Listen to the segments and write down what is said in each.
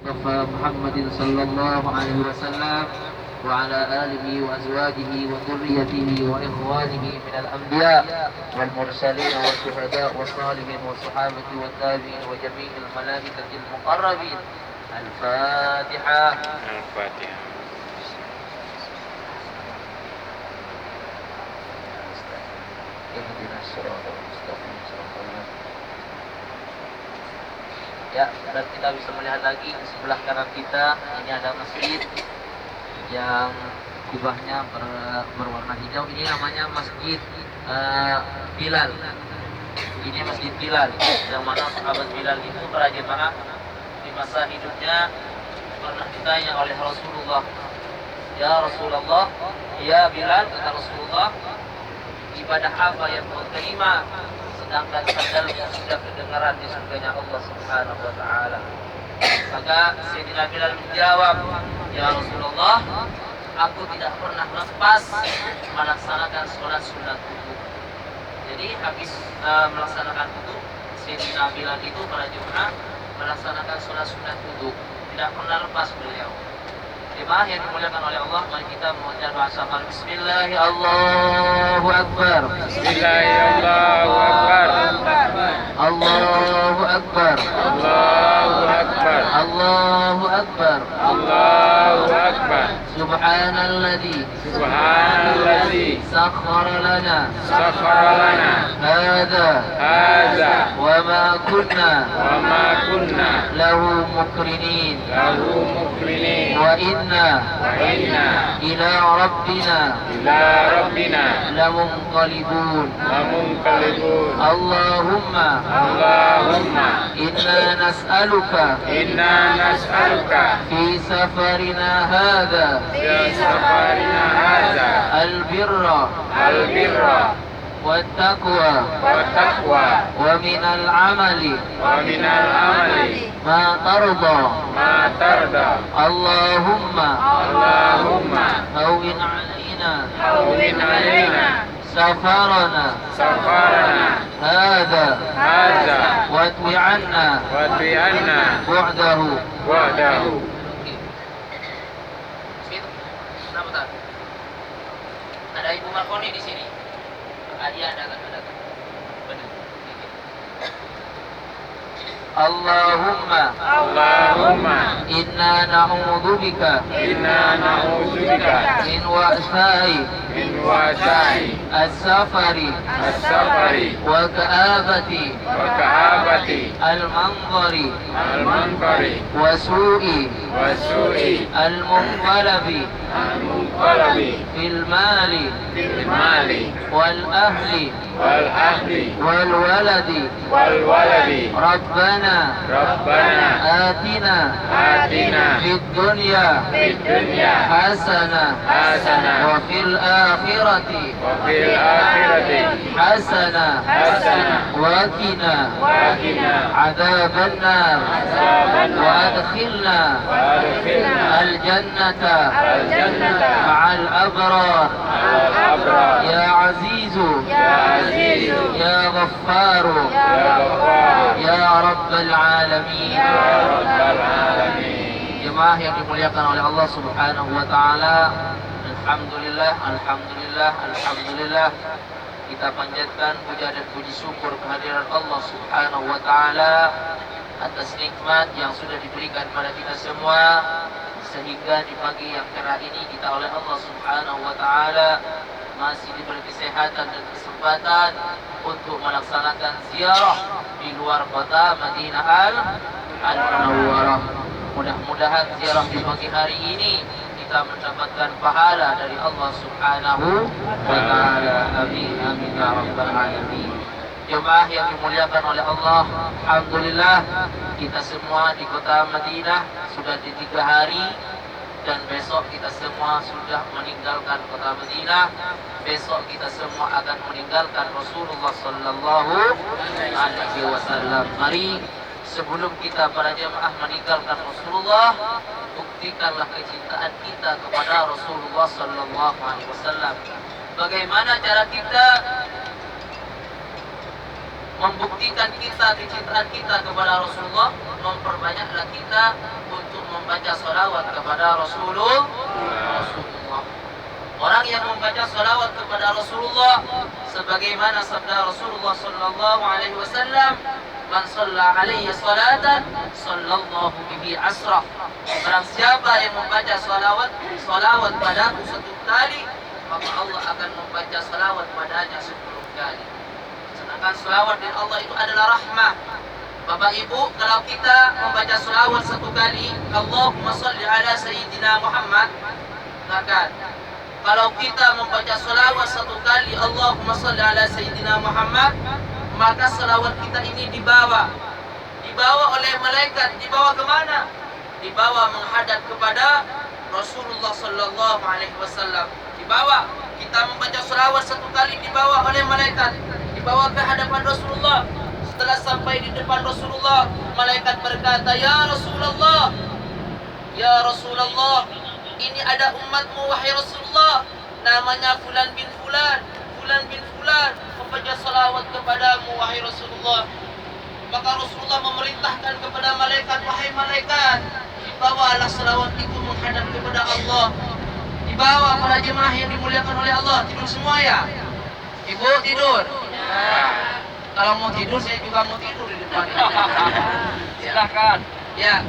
مصطفى محمد صلى الله عليه وسلم وعلى آله وأزواجه وذريته وإخوانه من الأنبياء والمرسلين والشهداء والصالحين والصحابة والتابعين وجميع الملائكة المقربين. الفاتحة. الفاتحة. Ya, dan kita bisa melihat lagi di sebelah kanan kita ini ada masjid yang kubahnya berwarna hijau. Ini namanya Masjid Bilal. Ini Masjid Bilal, yang mana sahabat Bilal itu para jemaah di masa hidupnya pernah ditanya oleh Rasulullah, "Ya Rasulullah, ya Bilal," kata Rasulullah, "ibadah apa yang kau terima sedangkan sandalnya sudah kedengaran di surganya Allah Subhanahu wa taala?" Maka Sayyidina Bilal menjawab, "Ya Rasulullah, aku tidak pernah lepas melaksanakan sholat sunat wudu." Jadi habis melaksanakan wudu, Sayyidina Bilal itu para jemaah melaksanakan sholat sunat wudu, tidak pernah lepas beliau. Jemaah yang dimuliakan oleh Allah, mari kita membaca doa syafaat. Bismillahirrahmanirrahim. Allahu Akbar. Bismillahirrahmanirrahim. Allahu Akbar. Allahu Akbar. Allahu Akbar. Allahu Akbar. Subhanalladzi Subhanalladzi sakhkhara lana sakhkhara hadza wa ma kunna lahu muqrinin wa inna ila rabbina lamunqalibun. Allahumma inna nas'aluka fi safarina hadha albirra والتقوى ومن العمل ما ترضى. اللهم هون علينا سفرنا هذا واتو عنا بعده. Ada Ibu Markoni di sini. Dia ada kan? Benar. Allahumma inna na'udzu bika min wa'sa'i as-safari wa ka'abati al-manzari wa su'i al-munqalabi fil mali wal ahli wal waladi. Rabbana atina fid dunya hasanah wa fil akhirati hasanah wa qina adzaban nar wa adkhilna al jannata ma'al abrar. Ya azizu ya ghaffaru ya rabbal alamin. Jemaah yang dimuliakan oleh Allah Subhanahu wa taala, alhamdulillah kita panjatkan puja dan puji syukur kehadiran Allah Subhanahu wa taala atas nikmat yang sudah diberikan pada kita semua, sehingga di pagi yang cerah ini kita oleh Allah Subhanahu wa taala masih diberi kesehatan dan kesempatan untuk melaksanakan ziarah di luar kota Madinah Al-Munawwarah. Mudah-mudahan ziarah di pagi hari ini kita mendapatkan pahala dari Allah Subhanahu wa taala. Amin amin ya rabbal alamin. Jemaah yang dimuliakan oleh Allah, alhamdulillah kita semua di kota Madinah sudah di 3 hari, dan besok kita semua sudah meninggalkan kota Madinah. Besok kita semua akan meninggalkan Rasulullah sallallahu alaihi wasallam. Mari sebelum kita para jemaah meninggalkan Rasulullah, buktikanlah kecintaan kita kepada Rasulullah sallallahu alaihi wasallam. Bagaimana cara kita membuktikan kita kecintaan kita kepada Rasulullah? Memperbanyaklah kita untuk membaca salawat kepada Rasulullah. Orang yang membaca salawat kepada Rasulullah sebagaimana sabda Rasulullah sallallahu alaihi wasallam, "Man shalla alaihi salatan sallallahu bihi asrah." Barang siapa yang membaca salawat padaku satu kali, maka Allah akan membaca salawat padanya 10 kali. Sedangkan salawat dari Allah itu adalah rahmah. Bapak Ibu, kalau kita membaca salawat satu kali, Allahumma sholli ala sayyidina Muhammad, maka kalau kita membaca salawat satu kali, Allahumma sholli ala sayyidina Muhammad, maka salawat kita ini dibawa oleh malaikat. Dibawa kemana? Dibawa menghadap kepada Rasulullah sallallahu alaihi wasallam. Dibawa, kita membaca salawat satu kali dibawa oleh malaikat, dibawa ke hadapan Rasulullah. Setelah sampai di depan Rasulullah, malaikat berkata, "Ya Rasulullah, ya Rasulullah, ini ada umatmu wahai Rasulullah, namanya fulan bin fulan, fulan bin fulan, membaca salawat kepadamu wahai Rasulullah." Maka Rasulullah memerintahkan kepada malaikat, "Wahai malaikat, dibawalah salawat itu menghadap kepada Allah." Dibawa para jemaah yang dimuliakan oleh Allah. Tidur semua ya? Ibu tidur? Ya. Kalau mau tidur, saya juga mau tidur di depan. Silakan. Ya.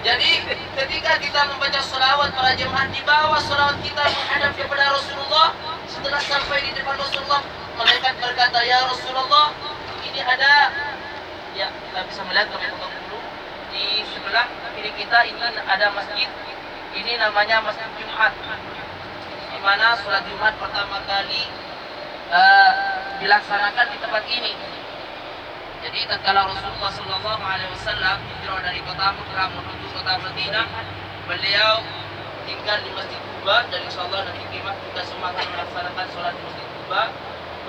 Jadi ketika kita membaca salawat para jemaah, dibawa salawat kita menghadap kepada Rasulullah. Setelah sampai di depan Rasulullah, malaikat berkata, "Ya Rasulullah, ini ada," ya kita bisa melihat kami potong dulu, di sebelah kiri kita ini ada masjid. Ini namanya Masjid Jumat, di mana sholat Jumat pertama kali dilaksanakan di tempat ini. Jadi tatkala Rasulullah sallallahu alaihi wasallam hijrah dari kota Mekah menuju kota Madinah, beliau tinggal di Masjid Quba, dan insyaallah nanti kita semua akan melaksanakan sholat di Masjid Quba.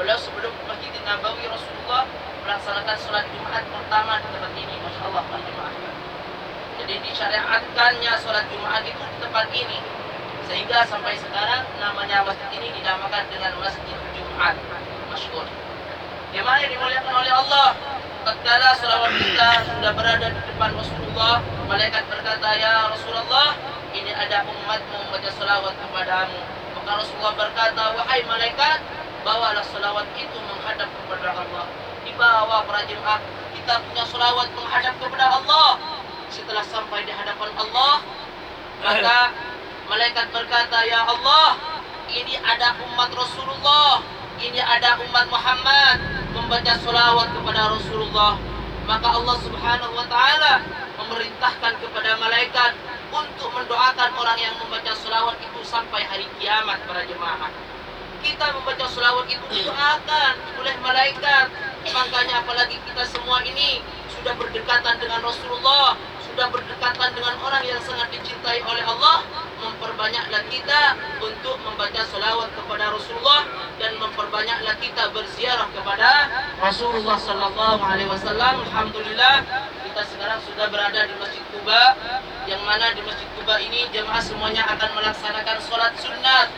Beliau sebelum Masjid Nabawi, Rasulullah melaksanakan sholat Jumat pertama di tempat ini. Masya Allah, para jemaah. Jadi disyariatkannya sholat Jumat itu di tempat ini, sehingga sampai sekarang namanya masjid ini dinamakan dengan Masjid Jumat. Masyhur. Jemaah yang dimuliakan oleh Allah, tatkala salawat kita sudah berada di depan Rasulullah, malaikat berkata, "Ya Rasulullah, ini ada umatmu membaca salawat kepadamu." Maka Rasulullah berkata, "Wahai malaikat, bawalah salawat itu menghadap kepada Allah." Dibawa para jemaah, kita punya salawat menghadap kepada Allah. Setelah sampai di hadapan Allah, maka malaikat berkata, "Ya Allah, ini ada umat Rasulullah, ini ada umat Muhammad membaca salawat kepada Rasulullah." Maka Allah Subhanahu wa taala memerintahkan kepada malaikat untuk mendoakan orang yang membaca salawat itu sampai hari kiamat para jemaah. Kita membaca salawat itu didoakan oleh malaikat. Makanya apalagi kita semua ini sudah berdekatan dengan Rasulullah, sudah berdekatan dengan orang yang sangat dicintai oleh Allah, memperbanyaklah kita untuk membaca salawat kepada Rasulullah dan memperbanyaklah kita berziarah kepada Rasulullah sallallahu alaihi wasallam. Alhamdulillah, kita sekarang sudah berada di Masjid Quba, yang mana di Masjid Quba ini jemaah semuanya akan melaksanakan salat sunnat.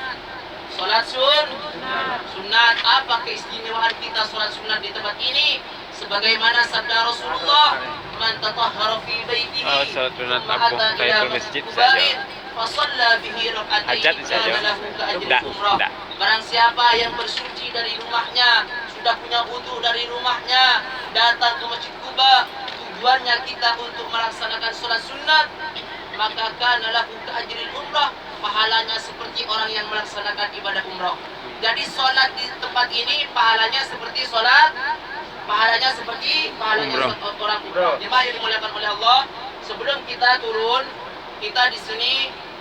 Salat sunnat. Apa keistimewaan kita salat sunnat di tempat ini? Sebagaimana sabda Rasulullah, "Man tatahhara fi baitihi thumma ata ila masjid fa shalla bihi rak'atayn kana lahu ka'ajri umrah." Barang siapa yang bersuci dari rumahnya, sudah punya wudu dari rumahnya, datang ke Masjid Quba, tujuannya kita untuk melaksanakan salat sunnat, maka kana lahu ka'ajri umrah, pahalanya seperti orang yang melaksanakan ibadah umrah. Jadi sholat di tempat ini pahalanya seperti sholat, pahalanya seperti pahalanya orang umrah. Jemaah yang dimuliakan oleh Allah, sebelum kita turun, kita di sini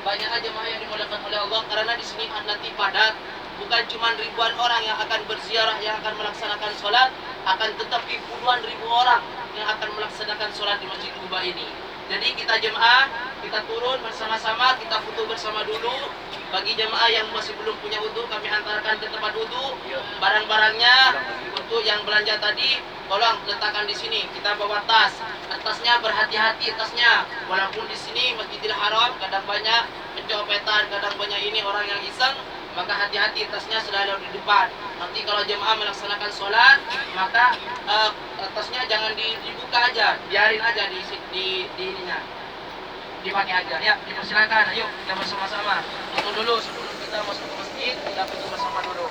banyak jemaah yang dimuliakan oleh Allah, karena di sini nanti padat, bukan cuma ribuan orang yang akan berziarah, yang akan melaksanakan sholat, akan tetapi puluhan ribu orang yang akan melaksanakan sholat di Masjid Quba ini. Jadi kita jemaah, kita turun bersama-sama, kita foto bersama dulu. Bagi jemaah yang masih belum punya wudu, kami antarkan ke tempat wudu. Barang-barangnya untuk yang belanja tadi, tolong letakkan di sini. Kita bawa tas. Tasnya berhati-hati tasnya. Walaupun di sini Masjidil Haram kadang banyak pencopetan, kadang banyak ini orang yang iseng, maka hati-hati tasnya selalu di depan. Nanti kalau jemaah melaksanakan sholat, maka tasnya jangan dibuka aja, biarin aja di ininya. dipakai aja. Ya, dipersilakan. Ayo kita bersama-sama. Foto dulu sebelum kita masuk ke masjid, kita foto bersama dulu.